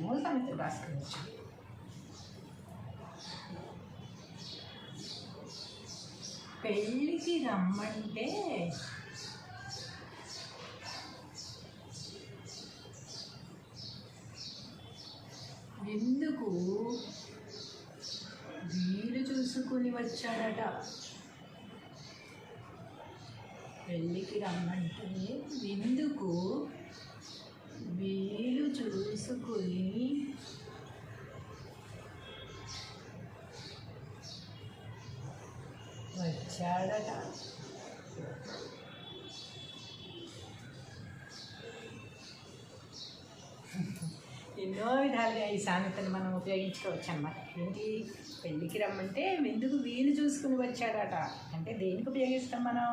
మూల సామెతలు రాసుకోవచ్చు. పెళ్ళికి రమ్మంటే ఎందుకు వీలు చూసుకుని వచ్చాడట. పెళ్ళికి రమ్మంటే ఎందుకు వీలు చూసుకుని వచ్చాడట. ఎన్నో విధాలుగా ఈ సామెతను మనం ఉపయోగించుకోవచ్చు అన్నమాట. ఏంటి, పెళ్ళికి రమ్మంటే ఎందుకు వీలు చూసుకుని వచ్చాడట అంటే దేనికి ఉపయోగిస్తాం మనం?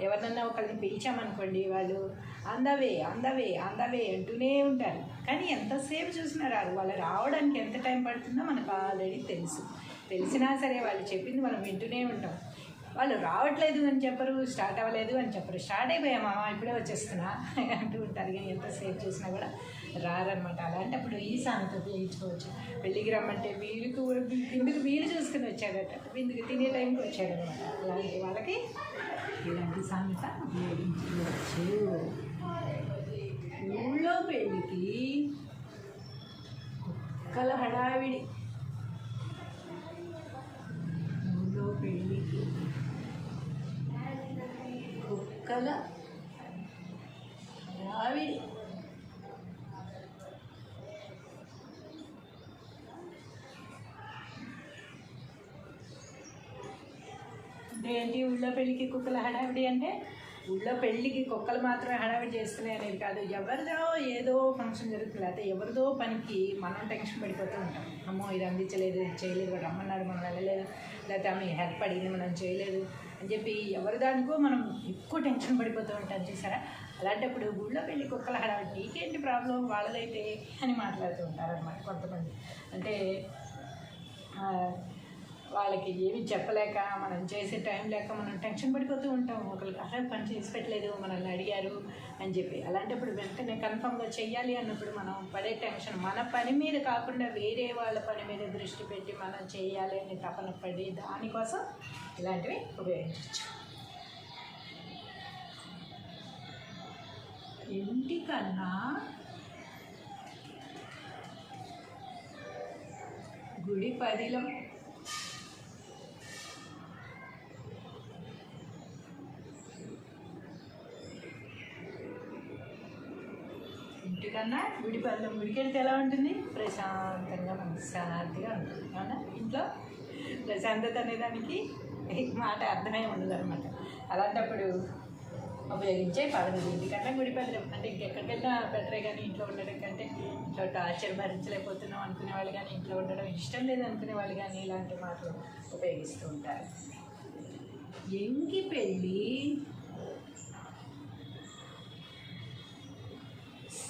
ఎవరినన్నా ఒకరిని పిలిచామనుకోండి, వాళ్ళు అందవే అందవే అందవే అంటూనే ఉంటారు, కానీ ఎంతసేపు చూసినా రాదు. వాళ్ళు రావడానికి ఎంత టైం పడుతుందో మనకు ఆల్రెడీ తెలిసినా సరే వాళ్ళు చెప్పింది మనం వింటూనే ఉంటాం. వాళ్ళు రావట్లేదు అని చెప్పరు, స్టార్ట్ అవ్వలేదు అని చెప్పరు, స్టార్ట్ అయిపోయామా ఇప్పుడే వచ్చేస్తున్నా అంటూ ఉంటారు, కానీ ఎంతసేపు చూసినా కూడా రారనమాట. అలాంటప్పుడు ఈ సామెత ఉపయోగించుకోవచ్చు. పెళ్ళికి రమ్మంటే ఇందుకు వీలు చూసుకుని వచ్చాడట, ఇందుకు తినే టైంకి వచ్చాడనమాట. అలాంటి వాళ్ళకి ఇలాంటి సామెత ఉపయోగించుకోవచ్చు. ఊళ్ళో పెళ్ళికి కుక్కల హడావిడి. ఊళ్ళో పెళ్ళికి కుక్కల హడావిడి. ఏంటి ఊళ్ళో పెళ్ళికి కుక్కల హడావిడి అంటే? ఊళ్ళో పెళ్ళికి కుక్కలు మాత్రమే హడావిడి చేస్తున్నాయి అనేది కాదు. ఎవరిదో ఏదో ఫంక్షన్ జరుగుతుంది, లేకపోతే ఎవరిదో పనికి మనం టెన్షన్ పడిపోతూ ఉంటాం. అమ్మో ఇది అందించలేదు, ఇది చేయలేదు, వాడు రమ్మన్నాడు మనం వెళ్ళలేదు, లేకపోతే ఆమె హెల్ప్ అడిగింది మనం చేయలేదు అని చెప్పి ఎవరి దానికో మనం ఎక్కువ టెన్షన్ పడిపోతూ ఉంటాం చూసారా. అలాంటప్పుడు ఊళ్ళో పెళ్ళి కుక్కల హడావిడి, నీకేంటి ప్రాబ్లం వాళ్ళదైతే అని మాట్లాడుతూ ఉంటారనమాట కొంతమంది. అంటే వాళ్ళకి ఏమి చెప్పలేక, మనం చేసే టైం లేక మనం టెన్షన్ పడిపోతూ ఉంటాం. ఒకరికి అలా పని చేసి పెట్టలేదు, మనల్ని అడిగారు అని చెప్పి. అలాంటప్పుడు వెంటనే కన్ఫామ్గా చెయ్యాలి అన్నప్పుడు మనం పడే టెన్షన్ మన పని మీద కాకుండా వేరే వాళ్ళ పని మీద దృష్టి పెట్టి మనం చేయాలి అని తపన పడి దానికోసం ఇలాంటివి ఉపయోగించవచ్చు. ఇంటికన్నా గుడి పదిలం. ఇంటికన్నా గుడి పదిలం. గుడికి వెళ్తే ఎలా ఉంటుంది? ప్రశాంతంగా మనశ్శాంతిగా ఉంటుంది. అవునా? ఇంట్లో ప్రశాంతత అనేదానికి మాట అర్థమే ఉండదు అనమాట. అలాంటప్పుడు ఉపయోగించే పదవి ఇంటికన్నా గుడి పదిలం. అంటే ఇంకెక్కడికి వెళ్ళినా బెటరే, కానీ ఇంట్లో ఉండడం కంటే ఇంట్లో టార్చర్ భరించలేకపోతున్నాం అనుకునే వాళ్ళు కానీ, ఇంట్లో ఉండడం ఇష్టం లేదు అనుకునే వాళ్ళు కానీ ఇలాంటి మాటలు ఉపయోగిస్తూ ఉంటారు. ఎంకి పెళ్ళి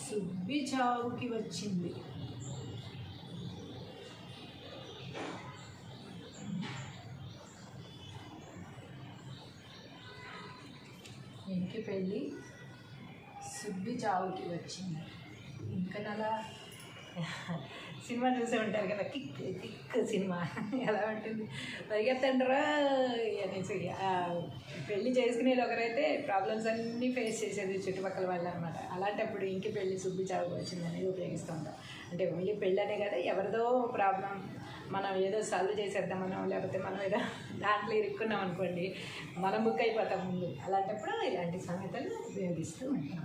సుబ్బి చావుకి వచ్చింది. ఎంకి పెళ్ళి సుబ్బి చావుకి వచ్చింది. ఇంకా అలా సినిమా చూసే ఉంటారు కదా, కిక్ సినిమా ఎలా ఉంటుంది? పరిగెత్తండ్రా అనేసి పెళ్ళి చేసుకునేది ఒకరైతే ప్రాబ్లమ్స్ అన్నీ ఫేస్ చేసేది చుట్టుపక్కల వాళ్ళు అనమాట. అలాంటప్పుడు ఇంటి పెళ్ళి సుబ్బి చావుకి వచ్చింది అనేది ఉపయోగిస్తూ ఉంటాం. అంటే ఓన్లీ పెళ్ళి అనే కదా, ఎవరిదో ప్రాబ్లం మనం ఏదో సాల్వ్ చేసేద్దామనో, లేకపోతే మనం ఏదో దాంట్లో ఇరుక్కున్నాం అనుకోండి, మనం బుక్ అయిపోతాం ముందు. అలాంటప్పుడు ఇలాంటి సామెతలు ఉపయోగిస్తూ ఉంటాం.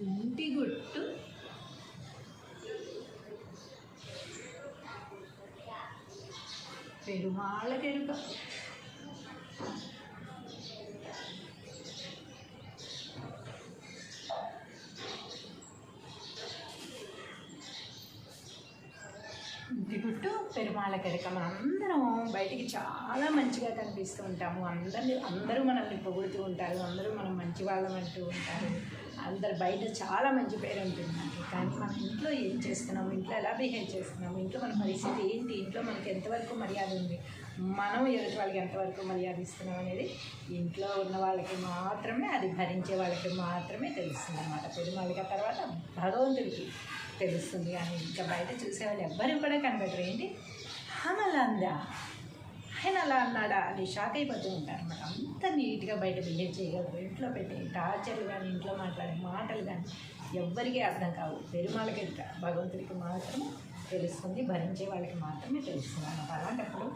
ఇంటి గుట్టు పెరుమాళ్ళకెరుక. ఇంటి గుట్టు పెరుమాళ్ళకెరుక. మనందరం బయటికి చాలా మంచిగా కనిపిస్తూ ఉంటాము. అందరూ మనల్ని పొగుడుతూ ఉంటారు, అందరూ మనం మంచి వాళ్ళం అంటూ ఉంటారు. అందరు బయట చాలా మంచి పేరు ఉంటుంది మనకి. కానీ మనం ఇంట్లో ఏం చేస్తున్నాము, ఇంట్లో ఎలా బిహేవ్ చేస్తున్నాము, ఇంట్లో మన పరిస్థితి ఏంటి, ఇంట్లో మనకి ఎంతవరకు మర్యాద ఉంది, మనం ఎదుటి వాళ్ళకి ఎంతవరకు మర్యాద ఇస్తున్నాం అనేది ఇంట్లో ఉన్న వాళ్ళకి మాత్రమే, అది భరించే వాళ్ళకి మాత్రమే తెలుస్తుంది అన్నమాట. పెరుమాళిక తర్వాత భగవంతుడికి తెలుస్తుంది. కానీ ఇంకా బయట చూసేవాళ్ళు ఎవ్వరూ కూడా కనబడరు. ఏంటి ఆమె అలా అందా, ఆయన అలా అన్నాడా అని షాక్ అయిపోతూ ఉంటారు అన్నమాట. అంత నీట్గా బయట బిహేవ్ చేయగలరు. ఇంట్లో పెట్టే టార్చర్లు కానీ, ఇంట్లో మాట్లాడే మాటలు కానీ ఎవ్వరికీ అర్థం కావు. పెరుమాళకి భగవంతుడికి మాత్రమే తెలుస్తుంది, భరించే వాళ్ళకి మాత్రమే తెలుస్తుంది అన్నమాట. అలాంటప్పుడు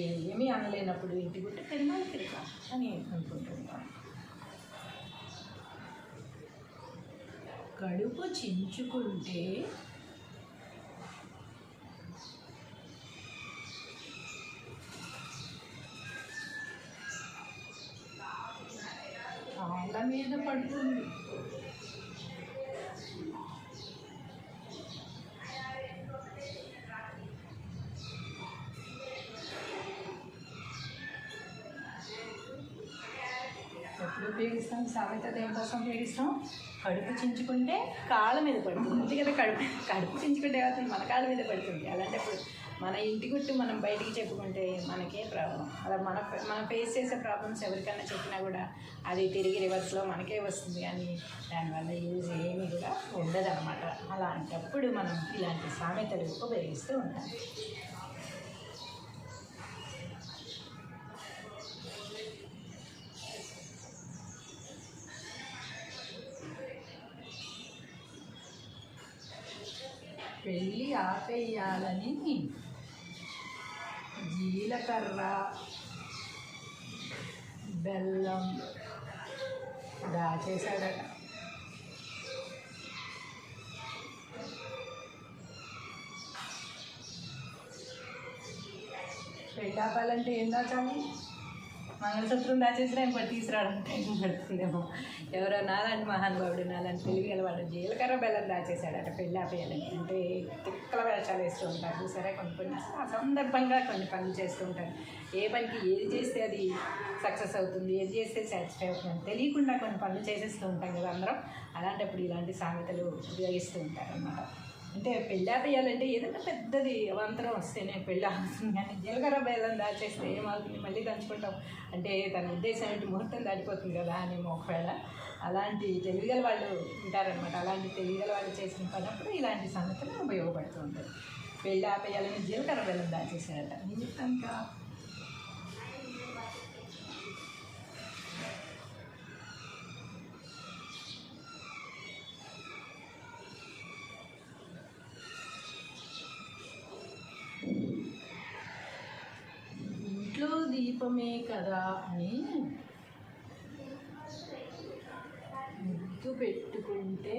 ఏమీ అనలేనప్పుడు ఇంటి గుట్ట పెరుమాళకి అని అనుకుంటుంటాం. కడుపు చించుకుంటే కాళ్ళ మీద పడుతుంది. ఎప్పుడు ఉపయోగిస్తాం సామెత, దేనికోసం ఉపయోగిస్తాం? కడుపు చించుకుంటే కాళ్ళ మీద పడుతుంది. అంతే కదా, కడుపు చించుకుంటే ఏమవుతుంది? మన కాళ్ళ మీద పడుతుంది. అలాంటప్పుడు మన ఇంటి గుట్టు మనం బయటికి చెప్పుకుంటే మనకే ప్రాబ్లం. అలా మనం ఫేస్ చేసే ప్రాబ్లమ్స్ ఎవరికైనా చెప్పినా కూడా అది తిరిగి రివర్స్లో మనకే వస్తుంది. కానీ దానివల్ల యూజ్ ఏమీ కూడా ఉండదన్నమాట. అలాంటప్పుడు మనం ఇలాంటి సామెతలు ఉపయోగిస్తూ ఉంటాం. పెళ్ళి ఆపేయాలని జీలకర్ర, బెల్లం దాచేశాడట. పెళ్ళి ఆపాలంటే ఏం దాచాలి? మంగళసూత్రం దాచేసినా ఇంకోటి తీసుకురావడం టైం పడుతుందేమో. ఎవరో నాలాంటి మహానుభావుడు, నాలాంటి తెలివిగలవాడు జీలకర్ర బెల్లం దాచేశాడట పెళ్ళి ఆపేయాలని. అంటే తిక్కల వేషాలు వేస్తూ ఉంటారు చూసారా, కొన్ని అసందర్భంగా కొన్ని పనులు చేస్తూ ఉంటారు. ఏ పనికి ఏది చేస్తే అది సక్సెస్ అవుతుంది, ఏది చేస్తే సాటిస్ఫై అవుతుంది తెలియకుండా కొన్ని పనులు చేసేస్తూ ఉంటాం కదా అందరం. అలాంటప్పుడు ఇలాంటి సామెతలు ఉపయోగిస్తూ ఉంటారు అన్నమాట. అంటే పెళ్ళి ఆపేయాలంటే ఏదైనా పెద్దది అవంతరం వస్తేనే పెళ్ళి ఆపుతుంది. కానీ జీలకర్ర బెల్లం దాచేస్తే ఏమవుతుంది, మళ్ళీ దంచుకుంటాం అంటే తన ఉద్దేశం ఏంటి, ముహూర్తం దాటిపోతుంది కదా అని ఒకవేళ అలాంటి తెలివిగల వాళ్ళు ఉంటారనమాట. అలాంటి తెలివిగల వాళ్ళు చేసిన పనప్పుడు ఇలాంటి సంగతులు ఉపయోగపడుతూ ఉంటాయి. పెళ్ళి ఆపేయాలని జీలకర్ర బెల్లం దాచేసారట. నేను చెప్తాను ఇంకా ఇంట్లో దీపమే కదా అని ముద్దు పెట్టుకుంటే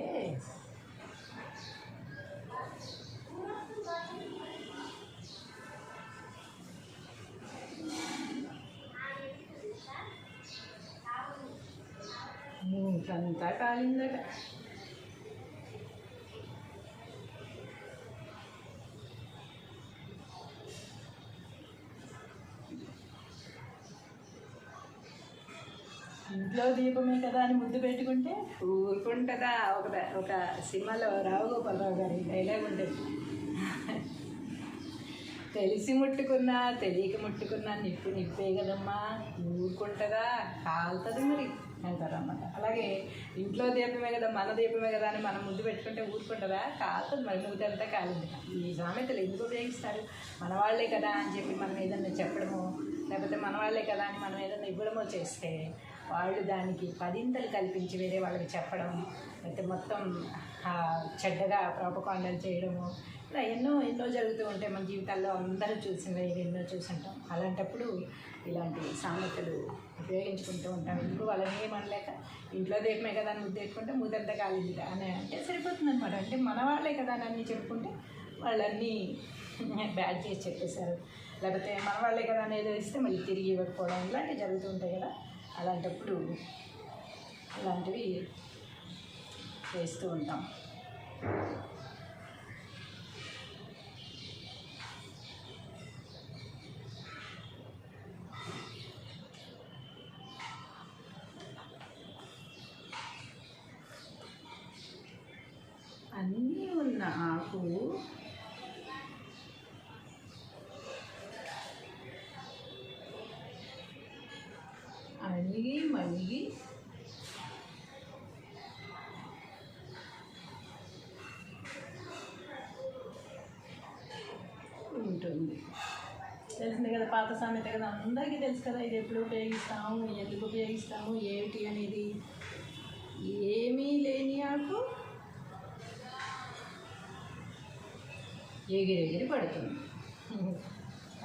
మూకంతా కాలిందట. ఇంట్లో దీపమే కదా అని ముద్దు పెట్టుకుంటే ఊరుకుంటుందా? ఒక సినిమాలో రావుగోపాలరావు గారి డైలాగ్ ఉంటుంది, తెలిసి ముట్టుకున్నా తెలియక ముట్టుకున్నా నిప్పు నిప్పే కదమ్మా, ఊరుకుంటుందా? కాలుతుంది మరి అంటారన్నమాట. అలాగే ఇంట్లో దీపమే కదా, మన దీపమే కదా అని మనం ముద్దు పెట్టుకుంటే ఊరుకుంటుందా? కాలుతుంది మరి, ముద్దంతా కాలింది. ఈ సామెతలు ఎందుకు ఉపయోగిస్తారు? మన వాళ్ళే కదా అని చెప్పి మనం ఏదన్నా చెప్పడమో, లేకపోతే మన వాళ్ళే కదా అని మనం ఏదన్నా ఇవ్వడమో చేస్తే వాళ్ళు దానికి పదింతలు కల్పించి వేరే వాళ్ళకి చెప్పడం, అయితే మొత్తం చెడ్డగా ప్రాపకాండాలు చేయడము, ఇలా ఎన్నో జరుగుతూ ఉంటాయి మన జీవితాల్లో. అందరూ చూసినవి ఎన్నో చూసుంటాం. అలాంటప్పుడు ఇలాంటి సామెతలు ఉపయోగించుకుంటూ ఉంటాం. ఎందుకు వాళ్ళని ఏమనలేక ఇంట్లో దీపమే కదా అని ముద్దు పెట్టుకుంటే ముద్దంతా కాలింది అని అంటే సరిపోతుంది అనమాట. అంటే మన వాళ్ళే కదా అని అన్నీ చెప్పుకుంటే వాళ్ళన్నీ బ్యాడ్ చేసి చెప్పేశారు, లేకపోతే మన వాళ్ళే కదా అని ఏదో ఇస్తే మళ్ళీ తిరిగి ఇవ్వకపోవడం, ఇలాంటివి జరుగుతూ ఉంటాయి కదా. అలాంటప్పుడు ఇలాంటివి చేస్తూ ఉంటాం. నాకు అణిగి మణిగి ఉంటుంది. తెలిసింది కదా, పాత సామెత కదా, అందరికీ తెలుసు కదా. ఇది ఎప్పుడు ఉపయోగిస్తాము, ఎందుకు ఉపయోగిస్తాము, ఏమిటి అనేది. ఏమీ లేని ఆకు ఎగిరెగిరి పడుతుంది.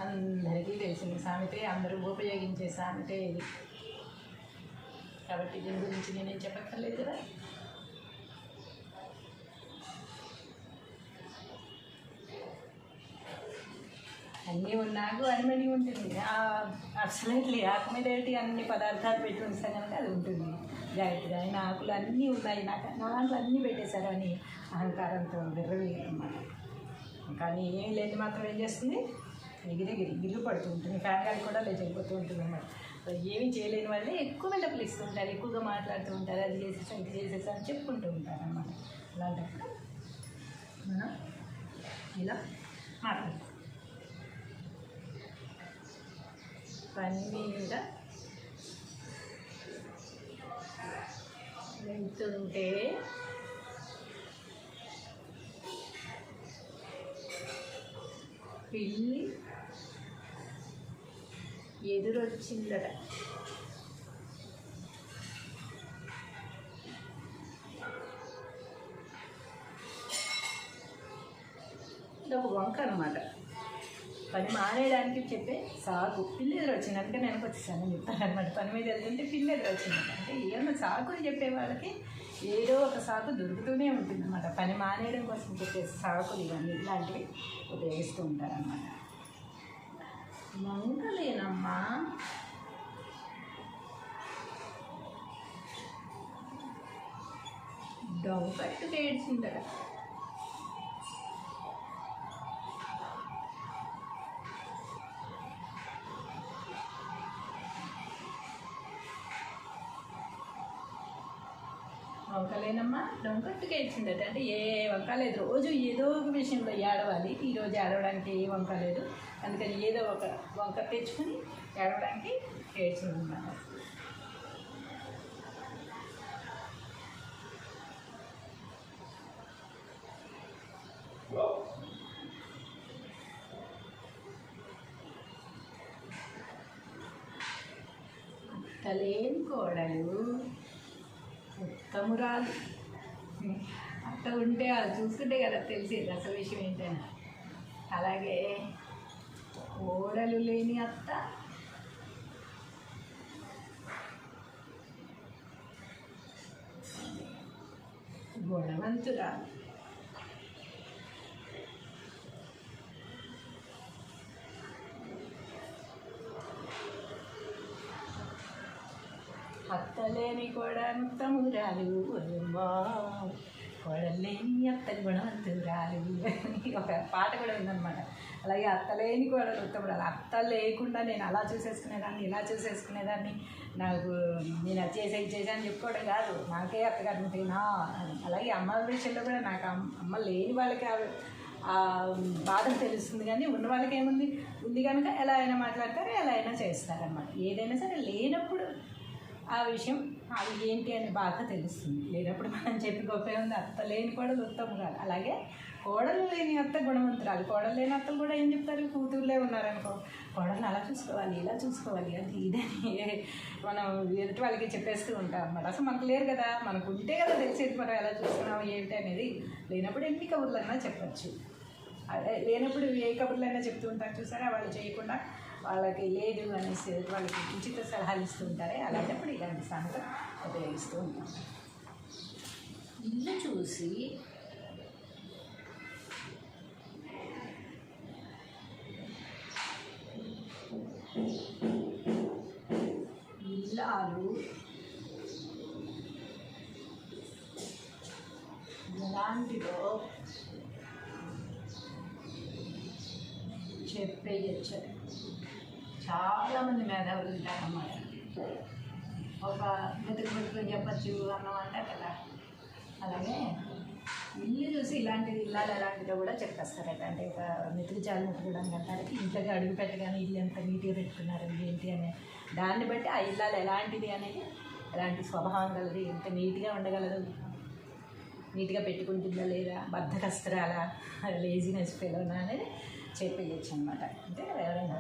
అందరికీ తెలిసిన సామెత, అందరూ ఉపయోగించే సామెత ఇది. కాబట్టి దీని గురించి నేనేం చెప్పక్కర్లేదు కదా. అన్నీ ఉన్నాకు అనిమడి ఉంటుంది. అబ్సల్యూట్లీ ఆకు మీద ఏంటి అన్ని పదార్థాలు పెట్టి ఉంచాను కనుక అది ఉంటుంది జాగ్రత్తగా. ఆయన ఆకులు అన్నీ ఉన్నాయి, నా దాంట్లో అన్నీ పెట్టేశారు అని అహంకారంతో విర్రవీయన్నమాట. కానీ ఏం లేదు మాత్రం ఏం చేస్తుంది, ఎగిరెగిరి గిల్లు పడుతూ ఉంటుంది. ఫ్యాన్ గాలి కూడా లేచిపోతూ ఉంటుంది అన్నమాట. ఏమీ చేయలేని వాళ్ళే ఎక్కువ డబ్బులు ఇస్తూ ఉంటారు, ఎక్కువగా మాట్లాడుతూ ఉంటారు. అది చేసేసాం, ఇది చేసేసాం అని చెప్పుకుంటూ ఉంటారు అన్నమాట. అలాంటప్పుడు మనం ఇలా మాట్లాడతాం. పని మీద వెళ్తుంటే పిల్లి ఎదురొచ్చిందట. ఇది ఒక వంక అనమాట. పని మానేయడానికి చెప్పే సాకు. పిల్లి ఎదురు వచ్చింది, అందుకే నేను వచ్చేసాను అని చెప్తానమాట. పని మీద వెళ్తుంటే పిల్లి ఎదురు వచ్చిందట. అంటే ఏమన్నా సాకుని చెప్పే వాళ్ళకి ఏదో ఒక సాకు దొరుకుతూనే ఉంటుంది అన్నమాట. పని మానేయడం కోసం చెప్పే సాకులు ఇవన్నీ ఇలాంటివి ఉపయోగిస్తూ ఉంటారన్నమాట. మంగలేనమ్మా డొంకట్టుకు ఏడ్చిందట. వంకలేనమ్మా డొంకట్టుగా ఇచ్చిందట. అంటే ఏ వంక లేదు, రోజు ఏదో ఒక విషయంలో ఏడవాలి. ఈరోజు ఏడవడానికి ఏ వంక లేదు, అందుకని ఏదో ఒక వంక తెచ్చుకుని ఏడవడానికి ఏడ్చిందన్నమాట. అత్తలేని కోడలు ఉత్తమురాలు. అత్త ఉంటే అది చూసుకుంటే కదా తెలిసేది అసలు విషయం ఏంటని. అలాగే కోడలు లేని అత్త గుణవంతురాలు. అత్తలేని కోడమురాలు, కోడలేని అత్త గుణవంతురాలు. ఒక పాట కూడా ఉందన్నమాట. అలాగే అత్తలేని కోడలు ఉత్తమురాలు. అత్త లేకుండా నేను అలా చూసేసుకునేదాన్ని, ఇలా చూసేసుకునేదాన్ని, నాకు నేను అది చేసాను చెప్పుకోవడం కాదు, నాకే అత్తగారు ఉంటేనా. అలాగే అమ్మ విషయంలో కూడా నాకు అమ్మ లేని వాళ్ళకి ఆ బాధ తెలుస్తుంది, కానీ ఉన్న వాళ్ళకి ఏముంది, ఉంది కనుక ఎలా అయినా మాట్లాడతారు, ఎలా అయినా చేస్తారన్నమాట. ఏదైనా సరే లేనప్పుడు ఆ విషయం అది ఏంటి అని బాగా తెలుస్తుంది. లేనప్పుడు మనం చెప్పి గొప్ప ఉంది. అత్త లేని కోడలు ఉత్తమురాలు. అలాగే కోడలు లేని అత్త గుణవంతురాలు. కోడలు లేని అత్తలు కూడా ఏం చెప్తారు, కూతురులే ఉన్నారనుకో, కోడలు అలా చూసుకోవాలి, ఇలా చూసుకోవాలి, అది ఇదని మనం ఎదుటి వాళ్ళకి చెప్పేస్తూ ఉంటాం అన్నమాట. అసలు మనకు లేరు కదా, మనకు ఉంటే కదా తెలిసేది మనం ఎలా చూస్తున్నాం ఏమిటి అనేది. లేనప్పుడు ఎన్ని కబుర్లన్నా చెప్పచ్చు. లేనప్పుడు ఏ కబుర్లైనా చెప్తూ ఉంటారు చూసారా, వాళ్ళు చేయకుండా వాళ్ళకి లేదు అనేసి వాళ్ళకి ఉచిత సలహాలు ఇస్తూ ఉంటారే, అలాంటప్పుడు ఇలాంటి సామెత ఉపయోగిస్తూ ఉంటాం. ఇల్లు చూసి ఇల్లాలు ఎలాంటిదో చెప్పేయచ్చు. చాలామంది మేధావులు ఉంటారన్నమాట. ఒక మెతుకు చెప్పచ్చు అన్నం అంటారు కదా, అలాగే ఇల్లు చూసి ఇలాంటిది ఇల్లాలు ఎలాంటిదో కూడా చెప్పేస్తారట. అంటే ఒక మెతుకు చాలు ముట్టుకోవడానికి అంటానికి ఇంట్లోకి అడుగు పెట్టగానే ఇల్లు ఎంత నీట్గా పెట్టుకున్నారు ఏంటి అనే దాన్ని బట్టి ఆ ఇల్లాలు ఎలాంటిది అనేది, ఎలాంటి స్వభావం కలది, ఎంత నీట్గా ఉండగలదు, నీట్గా పెట్టుకుంటుందా లేదా, బద్ధకస్తురాలా, లేజినెస్ ఫెలోనా అనేది చెప్పేయచ్చు అనమాట. అంటే ఎవరైనా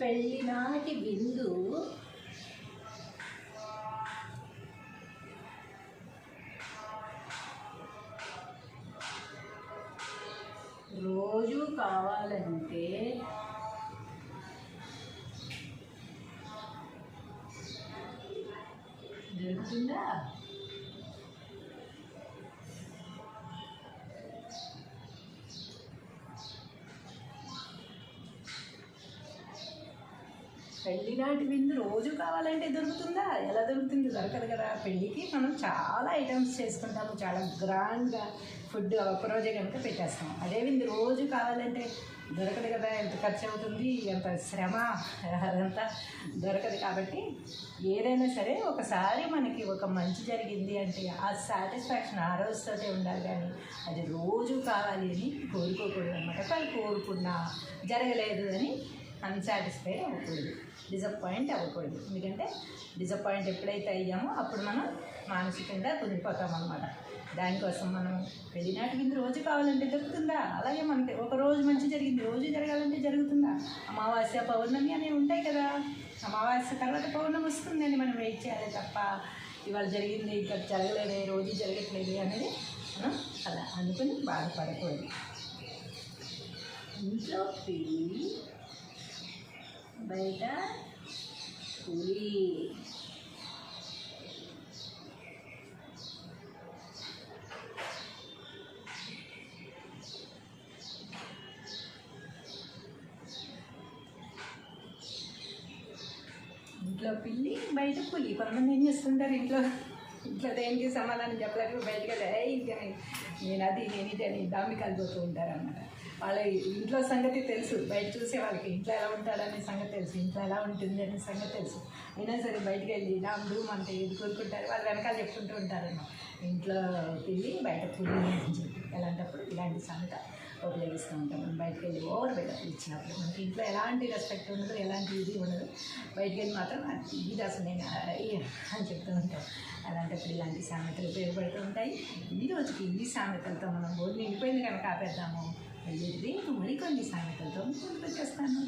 పెళ్ళి నాటి విందు రోజు కావాలంటే దొరుకుతుందా? పెళ్ళి నాటి విందు రోజు కావాలంటే దొరుకుతుందా? ఎలా దొరుకుతుంది? దొరకదు కదా. పెళ్ళికి మనం చాలా ఐటమ్స్ చేసుకుంటాము, చాలా గ్రాండ్గా ఫుడ్ ఒక్కరోజే కనుక పెట్టేస్తాం. అదే విందు రోజు కావాలంటే దొరకదు కదా. ఎంత ఖర్చు అవుతుంది, ఎంత శ్రమ, అదంతా దొరకదు. కాబట్టి ఏదైనా సరే ఒకసారి మనకి ఒక మంచి జరిగింది అంటే ఆ సాటిస్ఫాక్షన్ ఆ రోజుతోటే ఉండాలి, కానీ అది రోజు కావాలి అని కోరుకోకూడదు అనమాట. కానీ కోరుకున్నా జరగలేదు అని అన్సాటిస్ఫై అవ్వకూడదు, డిసప్పాయింట్ అవ్వకూడదు. ఎందుకంటే డిసప్పాయింట్ ఎప్పుడైతే అయ్యామో అప్పుడు మనం మానసికంగా కుదిరిపోతాం అనమాట. దానికోసం మనం పెళ్ళినాటి విందు రోజు కావాలంటే దొరుకుతుందా? అలాగే మనకి ఒక రోజు మంచి జరిగింది రోజు జరగాలంటే జరుగుతుందా? అమావాస్య పౌర్ణమి అనేవి ఉంటాయి కదా. అమావాస్య తర్వాత పౌర్ణమి వస్తుంది అని మనం వెయిట్ చేయాలి తప్ప ఇవాళ జరిగింది ఇక్కడ జరగలేదే, రోజు జరగట్లేదు అనేది మనం అలా అనుకుని బాధపడకూడదు. ఇంట్లో పెళ్ళి, బయట పులి. ఇంట్లో పిల్లి, బయట పులి. కొంతమంది ఏం చేస్తుంటారు, ఇంట్లో దేనికి సమాధానం చెప్పలేక బయటకు నేను అది నేను ఇది అని దాన్ని కలిపోతూ ఉంటారు అన్నమాట. వాళ్ళ ఇంట్లో సంగతి తెలుసు, బయట చూసే వాళ్ళకి ఇంట్లో ఎలా ఉంటారనే సంగతి తెలుసు, ఇంట్లో ఎలా ఉంటుంది అనే సంగతి తెలుసు. అయినా సరే బయటకు వెళ్ళి డూమ్ అంటే ఏది కోరుకుంటారు వాళ్ళు వెనకాల చెప్పుకుంటూ ఉంటారన్నమాట. ఇంట్లో పిల్లి, బయట పులి అని చెప్పి. అలాంటప్పుడు ఇలాంటి సంగతి ఉపయోగిస్తూ ఉంటాం. మనం బయటకు వెళ్ళి ఓవర్ బెటర్ ఇచ్చినప్పుడు మనకి ఇంట్లో ఎలాంటి రెస్పెక్ట్ ఉండదు, ఎలాంటి ఇది ఉండదు. బయటకు వెళ్ళి మాత్రం ఇది అసలు నేను అని చెప్తూ ఉంటాం. అలాంటప్పుడు ఇలాంటి సామెతలు ఉపయోగపడుతూ ఉంటాయి. ఈ రోజుకి ఈ సామెతలతో మనం బోర్డు నిండిపోయింది కనుక ఆపేద్దాము. వెళ్ళేది మరికొన్ని సామెతలతో ముందుకు వచ్చేస్తాను.